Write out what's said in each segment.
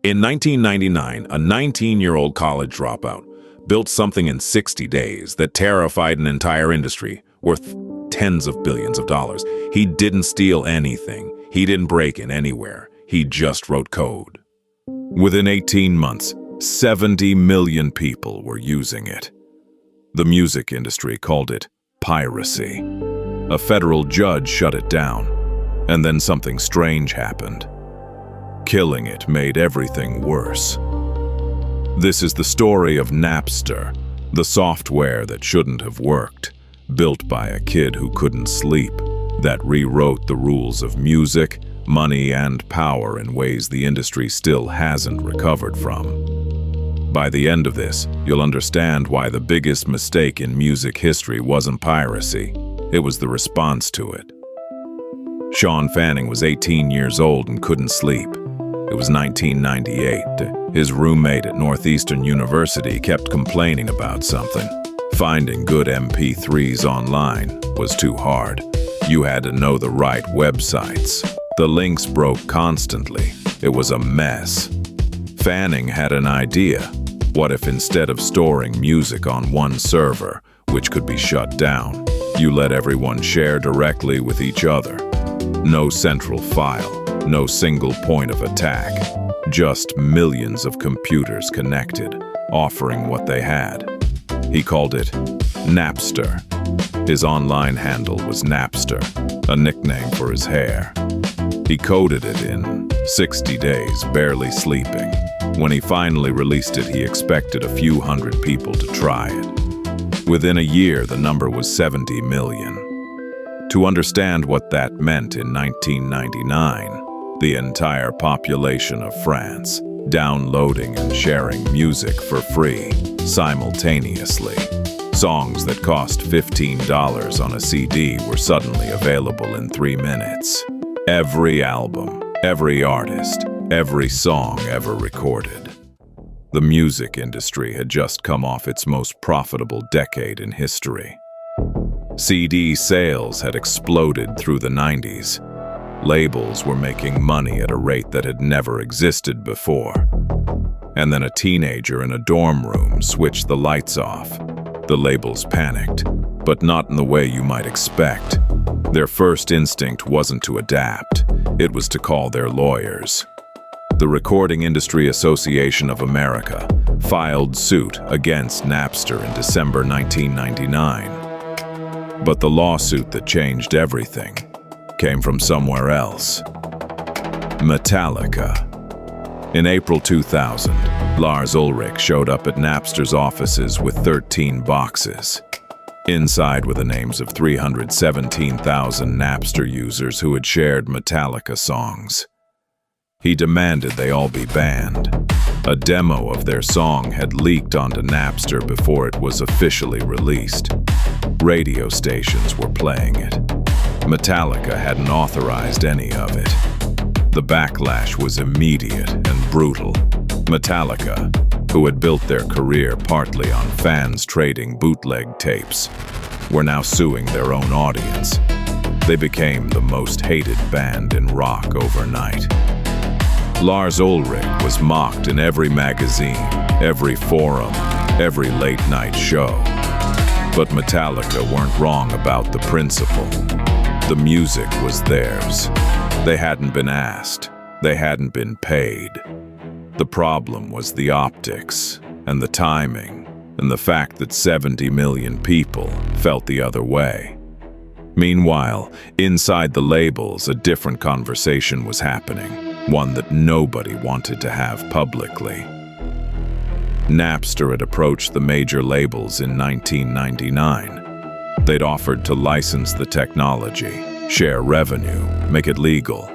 In 1999, a 19-year-old college dropout built something in 60 days that terrified an entire industry worth tens of billions of dollars. He didn't steal anything. He didn't break in anywhere. He just wrote code. Within 18 months, 70 million people were using it. The music industry called it piracy. A federal judge shut it down, and then something strange happened. Killing it made everything worse. This is the story of Napster, the software that shouldn't have worked, built by a kid who couldn't sleep, that rewrote the rules of music, money, and power in ways the industry still hasn't recovered from. By the end of this, you'll understand why the biggest mistake in music history wasn't piracy. It was the response to it. Shawn Fanning was 18 years old and couldn't sleep. It was 1998. His roommate at Northeastern University kept complaining about something. Finding good MP3s online was too hard. You had to know the right websites. The links broke constantly. It was a mess. Fanning had an idea. What if instead of storing music on one server, which could be shut down, you let everyone share directly with each other? No central file. No single point of attack, just millions of computers connected, offering what they had. He called it Napster. His online handle was Napster, a nickname for his hair. He coded it in 60 days, barely sleeping. When he finally released it, he expected a few hundred people to try it. Within a year, the number was 70 million. To understand what that meant in 1999, the entire population of France, downloading and sharing music for free, simultaneously. Songs that cost $15 on a CD were suddenly available in 3 minutes. Every album, every artist, every song ever recorded. The music industry had just come off its most profitable decade in history. CD sales had exploded through the 90s. Labels were making money at a rate that had never existed before. And then a teenager in a dorm room switched the lights off. The labels panicked, but not in the way you might expect. Their first instinct wasn't to adapt, it was to call their lawyers. The Recording Industry Association of America filed suit against Napster in December 1999. But the lawsuit that changed everything came from somewhere else. Metallica. In April 2000, Lars Ulrich showed up at Napster's offices with 13 boxes. Inside were the names of 317,000 Napster users who had shared Metallica songs. He demanded they all be banned. A demo of their song had leaked onto Napster before it was officially released. Radio stations were playing it. Metallica hadn't authorized any of it. The backlash was immediate and brutal. Metallica, who had built their career partly on fans trading bootleg tapes, were now suing their own audience. They became the most hated band in rock overnight. Lars Ulrich was mocked in every magazine, every forum, every late-night show. But Metallica weren't wrong about the principle. The music was theirs. They hadn't been asked. They hadn't been paid. The problem was the optics and the timing and the fact that 70 million people felt the other way. Meanwhile, inside the labels, a different conversation was happening, one that nobody wanted to have publicly. Napster had approached the major labels in 1999. They'd offered to license the technology, share revenue, make it legal.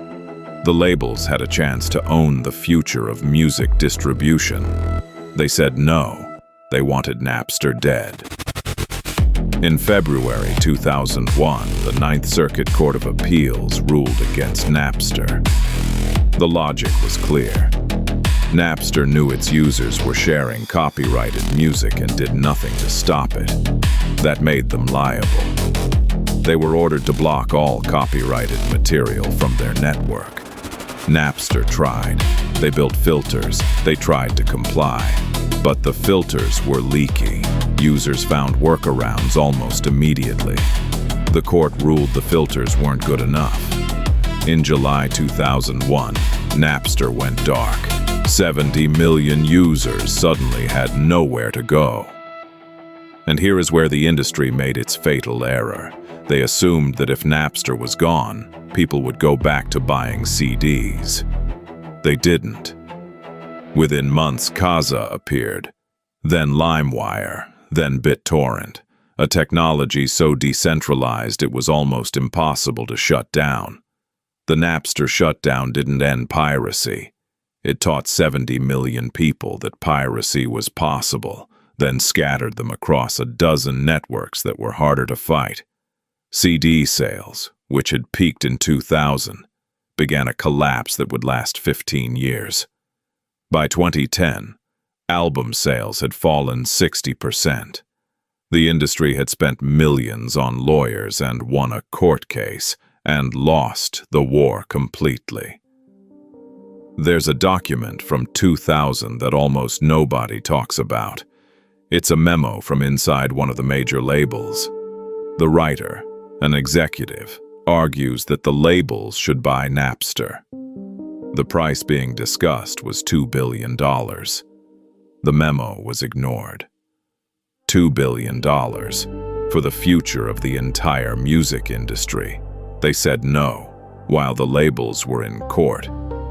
The labels had a chance to own the future of music distribution. They said no. They wanted Napster dead. In February 2001, the Ninth Circuit Court of Appeals ruled against Napster. The logic was clear. Napster knew its users were sharing copyrighted music and did nothing to stop it. That made them liable. They were ordered to block all copyrighted material from their network. Napster tried. They built filters. They tried to comply. But the filters were leaky. Users found workarounds almost immediately. The court ruled the filters weren't good enough. In July 2001, Napster went dark. 70 million users suddenly had nowhere to go. And here is where the industry made its fatal error. They assumed that if Napster was gone, people would go back to buying CDs. They didn't. Within months, Kazaa appeared, then LimeWire, then BitTorrent, a technology so decentralized it was almost impossible to shut down. The Napster shutdown didn't end piracy. It taught 70 million people that piracy was possible, then scattered them across a dozen networks that were harder to fight. CD sales, which had peaked in 2000, began a collapse that would last 15 years. By 2010, album sales had fallen 60%. The industry had spent millions on lawyers and won a court case, and lost the war completely. There's a document from 2000 that almost nobody talks about. It's a memo from inside one of the major labels. The writer, an executive, argues that the labels should buy Napster. The price being discussed was $2 billion. The memo was ignored. $2 billion for the future of the entire music industry. They said no, while the labels were in court.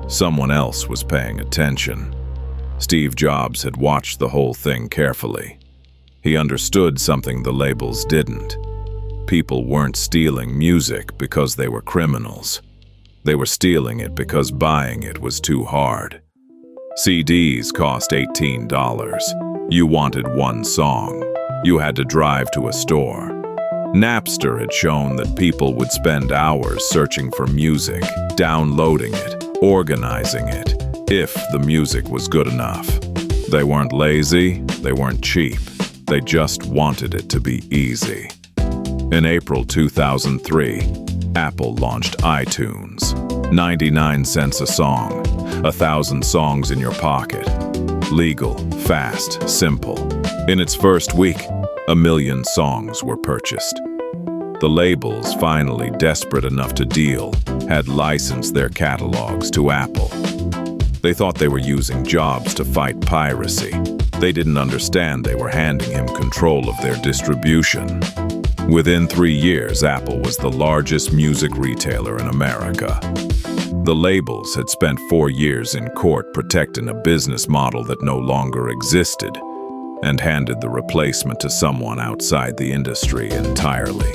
Someone else was paying attention. Steve Jobs had watched the whole thing carefully. He understood something the labels didn't. People weren't stealing music because they were criminals. They were stealing it because buying it was too hard. CDs cost $18. You wanted one song. You had to drive to a store. Napster had shown that people would spend hours searching for music, downloading it, organizing it, if the music was good enough. They weren't lazy, they weren't cheap, they just wanted it to be easy. In April 2003, Apple launched iTunes. 99 cents a song, 1,000 songs in your pocket. Legal, fast, simple. In its first week, 1 million songs were purchased. The labels, finally desperate enough to deal, had licensed their catalogs to Apple. They thought they were using Jobs to fight piracy. They didn't understand they were handing him control of their distribution. Within 3 years, Apple was the largest music retailer in America. The labels had spent 4 years in court protecting a business model that no longer existed, and handed the replacement to someone outside the industry entirely.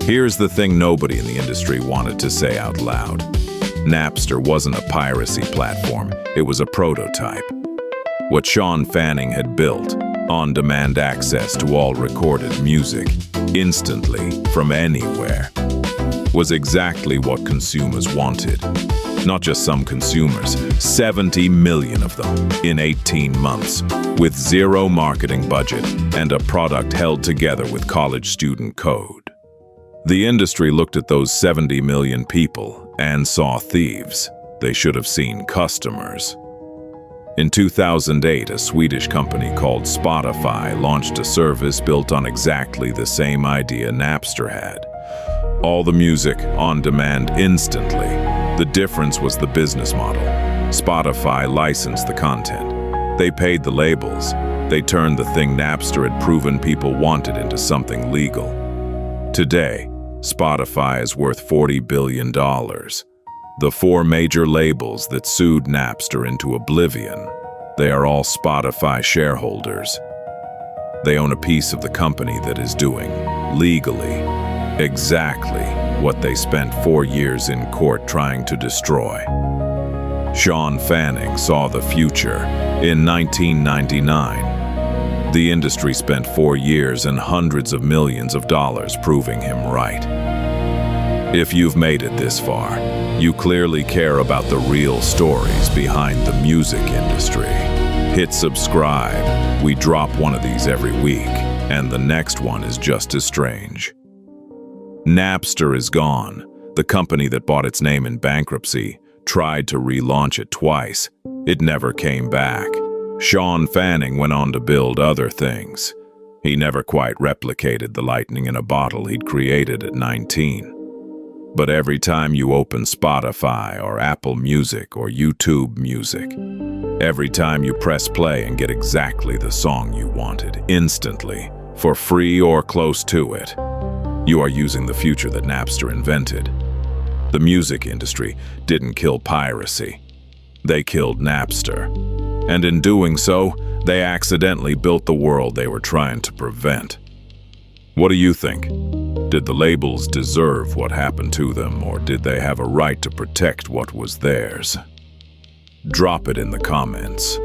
Here's the thing nobody in the industry wanted to say out loud. Napster wasn't a piracy platform, it was a prototype. What Shawn Fanning had built, on-demand access to all recorded music, instantly, from anywhere, was exactly what consumers wanted. Not just some consumers, 70 million of them in 18 months, with zero marketing budget and a product held together with college student code. The industry looked at those 70 million people and saw thieves. They should have seen customers. In 2008, a Swedish company called Spotify launched a service built on exactly the same idea Napster had. All the music on demand instantly. The difference was the business model. Spotify licensed the content. They paid the labels. They turned the thing Napster had proven people wanted into something legal. Today, Spotify is worth $40 billion. The 4 major labels that sued Napster into oblivion, they are all Spotify shareholders. They own a piece of the company that is doing, legally, exactly what they spent 4 years in court trying to destroy. Shawn Fanning saw the future in 1999. The industry spent 4 years and hundreds of millions of dollars proving him right. If you've made it this far, you clearly care about the real stories behind the music industry. Hit subscribe. We drop one of these every week, and the next one is just as strange. Napster is gone. The company that bought its name in bankruptcy tried to relaunch it twice. It never came back. Shawn Fanning went on to build other things. He never quite replicated the lightning in a bottle he'd created at 19. But every time you open Spotify or Apple Music or YouTube Music, every time you press play and get exactly the song you wanted, instantly, for free or close to it, you are using the future that Napster invented. The music industry didn't kill piracy. They killed Napster. And in doing so, they accidentally built the world they were trying to prevent. What do you think? Did the labels deserve what happened to them, or did they have a right to protect what was theirs? Drop it in the comments.